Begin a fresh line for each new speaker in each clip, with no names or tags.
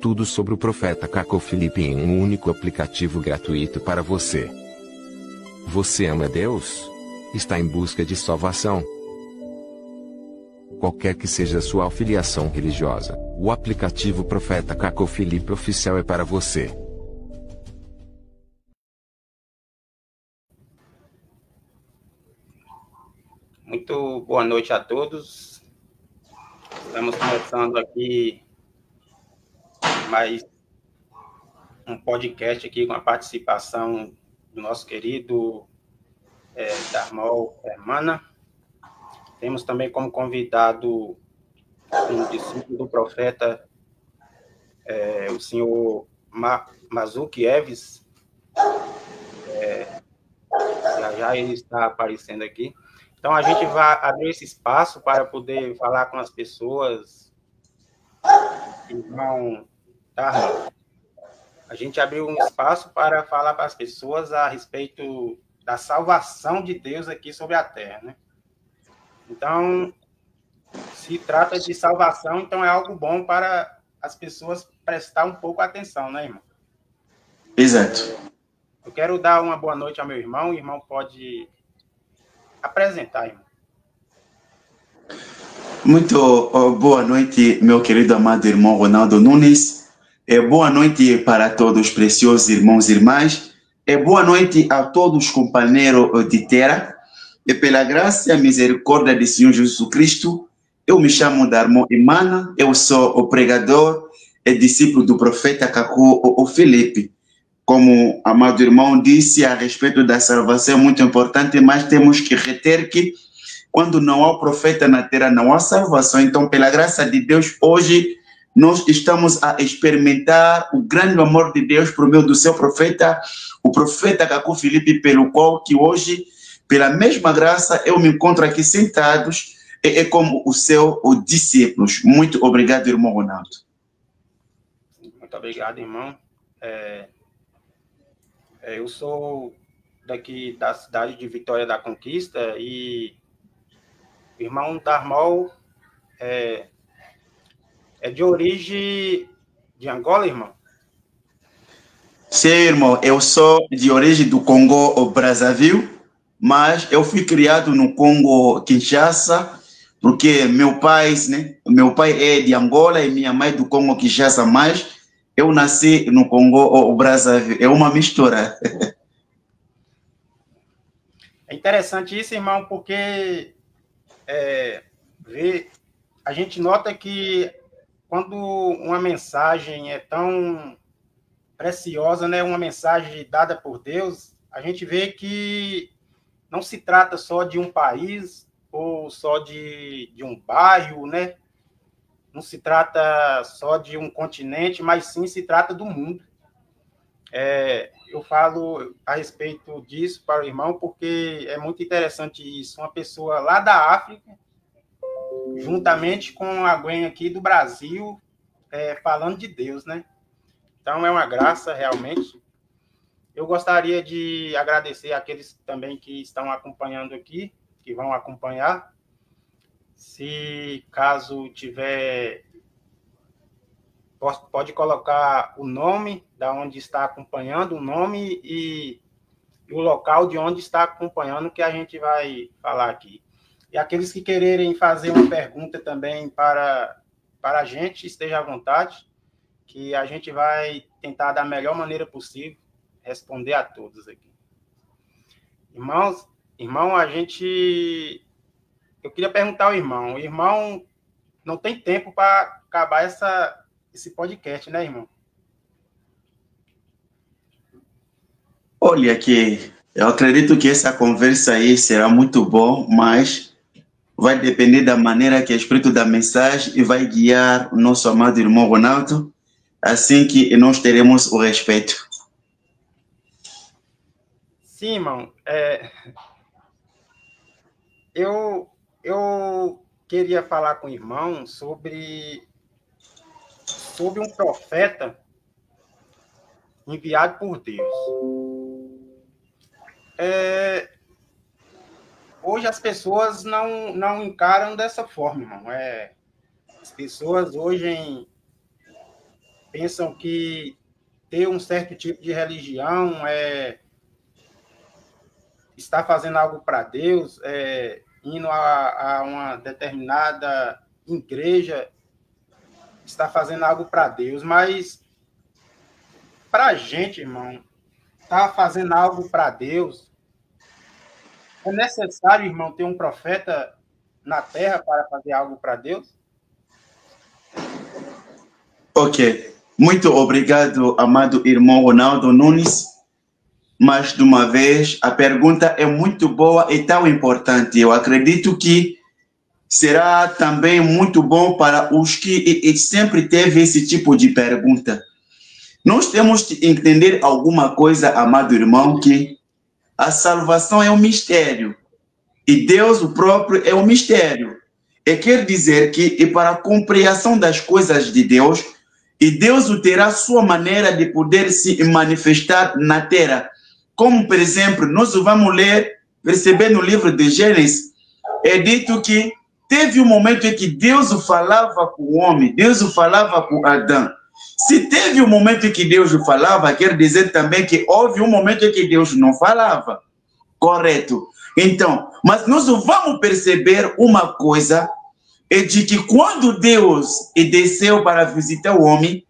tudo sobre o profeta Caco Felipe em um único aplicativo gratuito para você. Você ama Deus? Está em busca de salvação? Qualquer que seja a sua afiliação religiosa, o aplicativo Profeta Caco Felipe Oficial é para você.
Muito boa noite a todos. Estamos começando aqui mais um podcast aqui com a participação do nosso querido Darmol Hermana. Temos também como convidado um discípulo do profeta, o senhor Mazuki Eves. Já ele está aparecendo aqui. Então, a gente vai abrir esse espaço para poder falar com as pessoas que vão dar. A gente abriu um espaço para falar para as pessoas a respeito da salvação de Deus aqui sobre a Terra, né? Então, se trata de salvação, então é algo bom para as pessoas prestar um pouco atenção, né, irmão?
Exato.
Eu quero dar uma boa noite ao meu irmão. O irmão pode apresentar, irmão.
Muito boa noite, meu querido amado irmão Ronaldo Nunes. Boa noite para todos os preciosos irmãos e irmãs. Boa noite a todos os companheiros de terra. E pela graça e a misericórdia do Senhor Jesus Cristo, eu me chamo Darmol Hermana, eu sou o pregador e discípulo do profeta Caco Felipe. Como o amado irmão disse a respeito da salvação, é muito importante, mas temos que reter que quando não há profeta na terra, não há salvação. Então, pela graça de Deus, hoje nós estamos a experimentar o grande amor de Deus por meio do seu profeta, o profeta Caco Felipe, pelo qual que hoje, pela mesma graça, eu me encontro aqui sentados como os seus discípulos. Muito obrigado, irmão Ronaldo.
Muito obrigado, irmão. Eu sou daqui da cidade de Vitória da Conquista e o irmão Darmol é de origem de Angola, irmão?
Sim, irmão, eu sou de origem do Congo, Brazzaville, mas eu fui criado no Congo, Kinshasa, porque meu pai é de Angola e minha mãe do Congo, Kinshasa, mas eu nasci no Congo, Brazzaville. É uma mistura.
É interessante isso, irmão, porque a gente nota que quando uma mensagem é tão preciosa, né, uma mensagem dada por Deus, a gente vê que não se trata só de um país ou só de um bairro, né? Não se trata só de um continente, mas sim se trata do mundo. Eu falo a respeito disso para o irmão porque é muito interessante isso. Uma pessoa lá da África, juntamente com alguém aqui do Brasil, falando de Deus, né? Então, é uma graça, realmente. Eu gostaria de agradecer àqueles também que estão acompanhando aqui, que vão acompanhar. Se caso tiver, pode colocar o nome da onde está acompanhando, o nome e o local de onde está acompanhando, que a gente vai falar aqui. E aqueles que quererem fazer uma pergunta também para a gente, esteja à vontade, que a gente vai tentar da melhor maneira possível responder a todos aqui. Irmão, eu queria perguntar ao irmão. O irmão não tem tempo para acabar esse podcast, né, irmão?
Olha que eu acredito que essa conversa aí será muito bom, mas vai depender da maneira que o Espírito da mensagem vai guiar o nosso amado irmão Ronaldo, assim que nós teremos o respeito.
Sim, irmão. Eu queria falar com o irmão sobre um profeta enviado por Deus. Hoje as pessoas não encaram dessa forma, irmão. As pessoas hoje pensam que ter um certo tipo de religião está fazendo algo para Deus, indo a uma determinada igreja, está fazendo algo para Deus, mas para a gente, irmão, está fazendo algo para Deus, é necessário, irmão, ter um profeta na terra para fazer algo para Deus?
Ok. Muito obrigado, amado irmão Ronaldo Nunes. Mais de uma vez, a pergunta é muito boa e tão importante. Eu acredito que será também muito bom para os que sempre teve esse tipo de pergunta. Nós temos que entender alguma coisa, amado irmão, que a salvação é um mistério. E Deus, o próprio, é um mistério. E quer dizer que, para a compreensão das coisas de Deus, e Deus terá sua maneira de poder se manifestar na terra. Como, por exemplo, nós vamos ler, perceber no livro de Gênesis, é dito que teve um momento em que Deus falava com o homem, Deus falava com Adão. Se teve um momento em que Deus falava, quer dizer também que houve um momento em que Deus não falava. Correto? Então, mas nós vamos perceber uma coisa, é de que quando Deus desceu para visitar o homem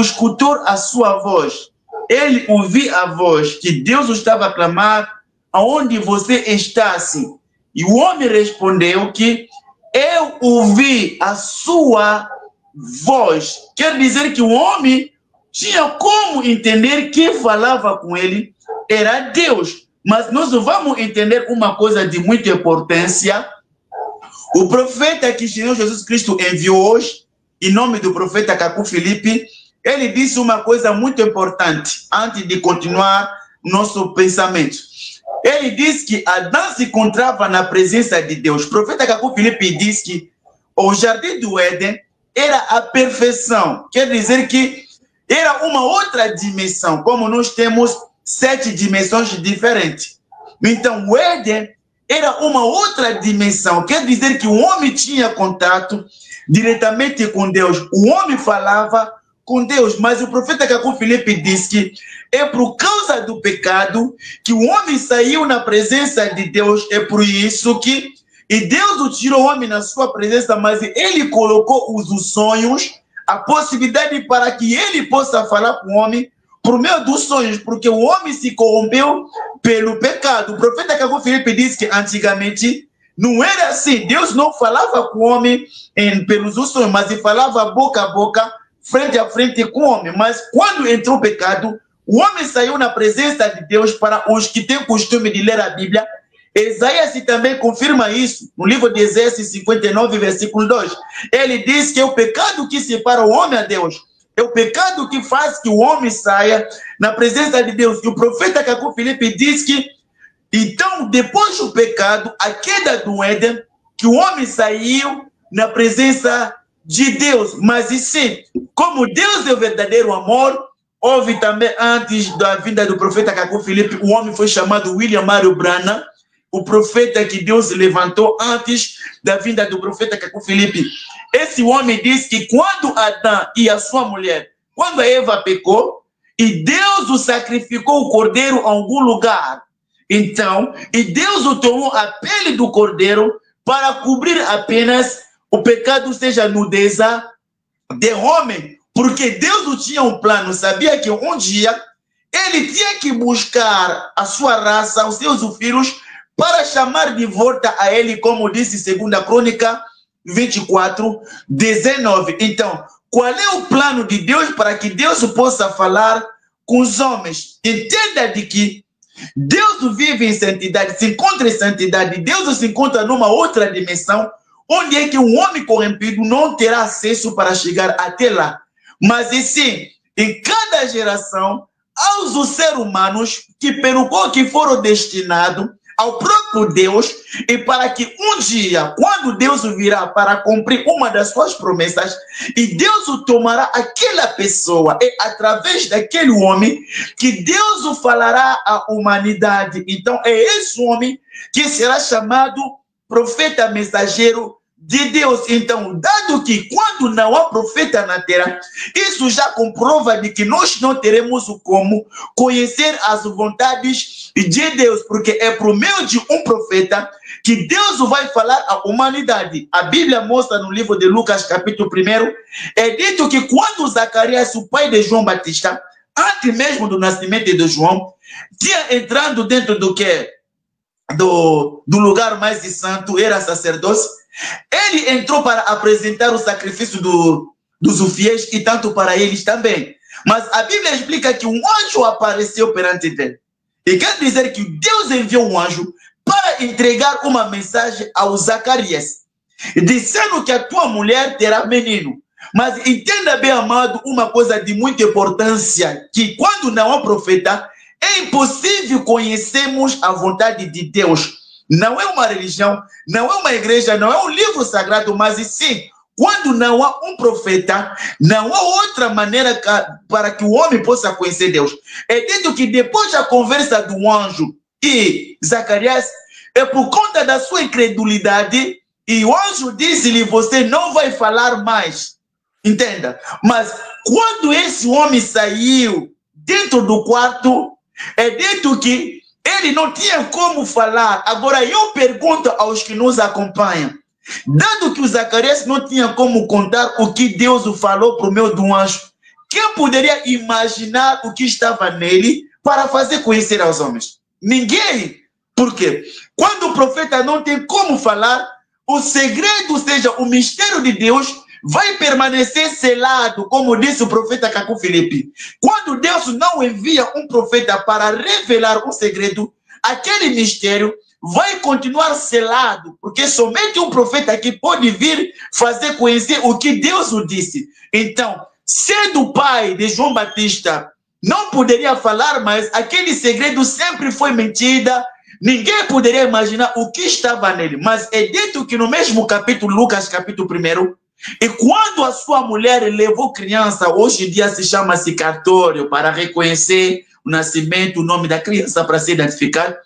escutou a sua voz. Ele ouviu a voz que Deus estava a clamar, aonde você está assim? E o homem respondeu que eu ouvi a sua voz. Quer dizer que o homem tinha como entender que falava com ele era Deus. Mas nós vamos entender uma coisa de muita importância. O profeta que o Senhor Jesus Cristo enviou hoje, em nome do profeta Cacu Filipe, ele disse uma coisa muito importante, antes de continuar nosso pensamento. Ele disse que Adão se encontrava na presença de Deus. O profeta Cacu Filipe disse que o jardim do Éden era a perfeição. Quer dizer que era uma outra dimensão, como nós temos 7 dimensões diferentes. Então, o Éden era uma outra dimensão. Quer dizer que o homem tinha contato diretamente com Deus. O homem falava com Deus. Mas o profeta Cacu Filipe disse que é por causa do pecado que o homem saiu na presença de Deus. É por isso que Deus o tirou o homem na sua presença, mas ele colocou os sonhos, a possibilidade para que ele possa falar com o homem por meio dos sonhos, porque o homem se corrompeu pelo pecado. O profeta Cacu Filipe disse que antigamente não era assim. Deus não falava com o homem pelos sonhos, mas ele falava boca a boca, frente a frente com o homem. Mas quando entrou o pecado, o homem saiu na presença de Deus. Para os que têm costume de ler a Bíblia, Isaías também confirma isso, no livro de Isaías 59, versículo 2. Ele diz que é o pecado que separa o homem a Deus. É o pecado que faz que o homem saia na presença de Deus. E o profeta Cacu Filipe diz que, então, depois do pecado, a queda do Éden, que o homem saiu na presença de Deus. Mas sim, como Deus é o verdadeiro amor, houve também, antes da vinda do profeta Cacu Filipe, o homem foi chamado William Mário Branham, o profeta que Deus levantou antes da vinda do profeta Cacu Filipe. Esse homem disse que quando Adão e a sua mulher, quando a Eva pecou, e Deus o sacrificou o cordeiro em algum lugar, então, e Deus o tomou a pele do cordeiro para cobrir apenas o pecado, seja nudeza de homem, porque Deus o tinha um plano, sabia que um dia ele tinha que buscar a sua raça, os seus filhos, para chamar de volta a ele, como disse 2 Crônica 24, 19. Então, qual é o plano de Deus para que Deus possa falar com os homens? Entenda de que Deus vive em santidade, se encontra em santidade. Deus se encontra numa outra dimensão, onde é que um homem corrompido não terá acesso para chegar até lá. Mas sim, em cada geração, há os seres humanos que pelo qual que foram destinados ao próprio Deus, e para que um dia, quando Deus virá para cumprir uma das suas promessas, e Deus o tomará aquela pessoa, e através daquele homem, que Deus o falará à humanidade. Então é esse homem que será chamado profeta mensageiro de Deus. Então, dado que quando não há profeta na terra, isso já comprova de que nós não teremos como conhecer as vontades de Deus, porque é por meio de um profeta que Deus vai falar à humanidade. A Bíblia mostra no livro de Lucas, capítulo 1, é dito que quando Zacarias, o pai de João Batista, antes mesmo do nascimento de João, tinha entrado dentro do que? Do lugar mais santo, era sacerdócio. Ele entrou para apresentar o sacrifício dos fiéis e tanto para eles também. Mas a Bíblia explica que um anjo apareceu perante ele. E quer dizer que Deus enviou um anjo para entregar uma mensagem ao Zacarias, dizendo que a tua mulher terá menino. Mas entenda bem, amado, uma coisa de muita importância, que quando não há profeta, é impossível conhecermos a vontade de Deus. Não é uma religião, não é uma igreja, não é um livro sagrado, mas sim, quando não há um profeta, não há outra maneira para que o homem possa conhecer Deus. É dito que depois da conversa do anjo e Zacarias, é por conta da sua incredulidade, e o anjo disse-lhe, você não vai falar mais. Entenda? Mas quando esse homem saiu dentro do quarto, é dito que ele não tinha como falar. Agora eu pergunto aos que nos acompanham, dado que o Zacarias não tinha como contar o que Deus falou por meio de um anjo, quem poderia imaginar o que estava nele para fazer conhecer aos homens? Ninguém. Por quê? Quando o profeta não tem como falar, o segredo, ou seja, o mistério de Deus, vai permanecer selado, como disse o profeta Caco Filipe. Quando Deus não envia um profeta para revelar um segredo, aquele mistério vai continuar selado, porque somente um profeta que pode vir fazer conhecer o que Deus o disse. Então, sendo o pai de João Batista, não poderia falar, mas aquele segredo sempre foi mentira. Ninguém poderia imaginar o que estava nele. Mas é dito que no mesmo capítulo, Lucas, capítulo 1, e quando a sua mulher levou criança, hoje em dia se chama-se cartório, para reconhecer o nascimento, o nome da criança, para se identificar.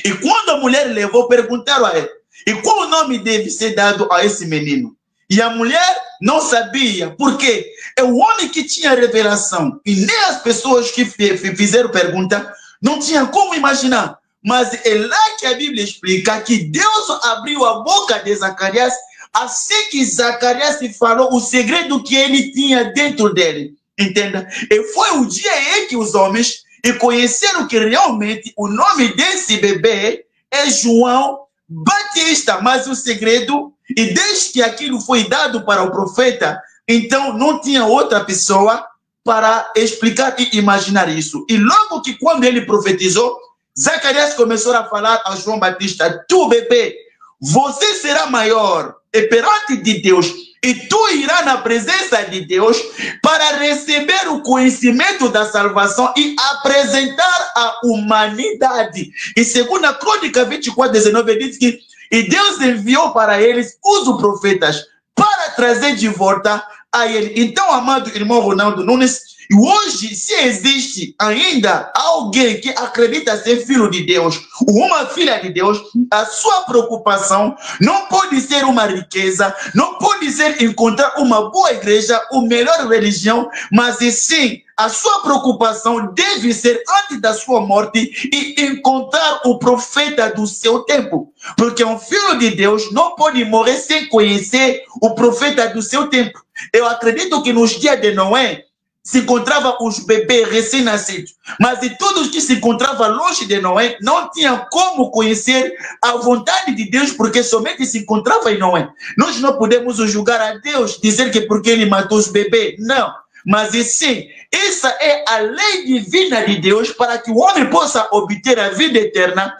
E quando a mulher levou, perguntaram a ela, e qual o nome deve ser dado a esse menino? E a mulher não sabia, porque é o homem que tinha revelação. E nem as pessoas que fizeram pergunta não tinham como imaginar. Mas é lá que a Bíblia explica que Deus abriu a boca de Zacarias assim que Zacarias falou o segredo que ele tinha dentro dele. Entenda? E foi o dia em que os homens conheceram que realmente o nome desse bebê é João Batista. Mas o segredo, e desde que aquilo foi dado para o profeta, então não tinha outra pessoa para explicar e imaginar isso. E logo que quando ele profetizou, Zacarias começou a falar a João Batista, tu bebê, você será maior perante de Deus, e tu irás na presença de Deus para receber o conhecimento da salvação e apresentar a humanidade. E segundo a Crônica 24:19 diz que e Deus enviou para eles os profetas para trazer de volta a ele. Então, amado irmão Ronaldo Nunes, hoje, se existe ainda alguém que acredita ser filho de Deus, uma filha de Deus, a sua preocupação não pode ser uma riqueza, não pode ser encontrar uma boa igreja, uma melhor religião, mas sim, a sua preocupação deve ser antes da sua morte e encontrar o profeta do seu tempo. Porque um filho de Deus não pode morrer sem conhecer o profeta do seu tempo. Eu acredito que nos dias de Noé, se encontrava os bebês recém-nascidos, mas de todos que se encontravam longe de Noé, não tinham como conhecer a vontade de Deus, porque somente se encontrava em Noé. Nós não podemos julgar a Deus, dizer que porque ele matou os bebês, não. Mas sim, essa é a lei divina de Deus para que o homem possa obter a vida eterna.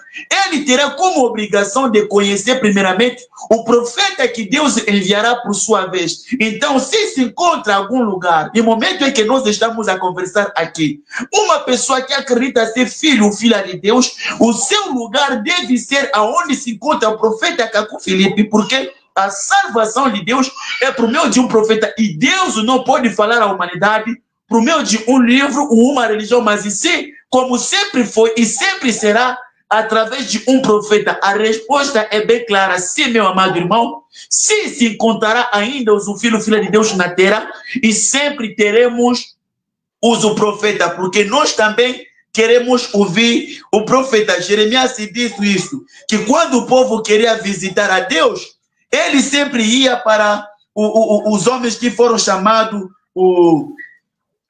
Ele terá como obrigação de conhecer primeiramente o profeta que Deus enviará por sua vez. Então, se encontra em algum lugar, no momento em que nós estamos a conversar aqui, uma pessoa que acredita ser filho ou filha de Deus, o seu lugar deve ser aonde se encontra o profeta Caco Filipe, porque a salvação de Deus é por meio de um profeta, e Deus não pode falar à humanidade por meio de um livro ou uma religião, mas sim, como sempre foi e sempre será, através de um profeta? A resposta é bem clara. Sim, meu amado irmão. Sim, se encontrará ainda os filhos de Deus na terra e sempre teremos o profeta, porque nós também queremos ouvir o profeta. Jeremias disse isso, que quando o povo queria visitar a Deus, ele sempre ia para os homens que foram chamados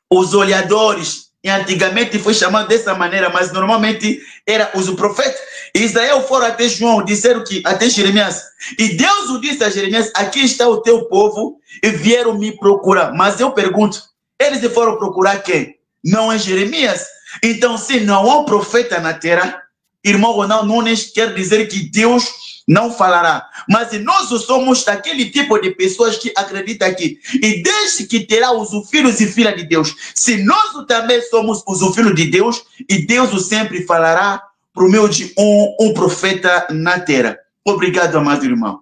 os olhadores. E antigamente foi chamado dessa maneira, mas normalmente era os profetas. Israel foram até João, disseram que até Jeremias. E Deus disse a Jeremias: aqui está o teu povo e vieram me procurar. Mas eu pergunto, eles foram procurar quem? Não é Jeremias? Então, se não há um profeta na terra, irmão Ronaldo Nunes, quer dizer que Deus não falará. Mas nós somos daquele tipo de pessoas que acreditam aqui. E desde que terá os filhos e filhas de Deus, se nós também somos os filhos de Deus, e Deus sempre falará por meio de um profeta na terra. Obrigado, amado irmão.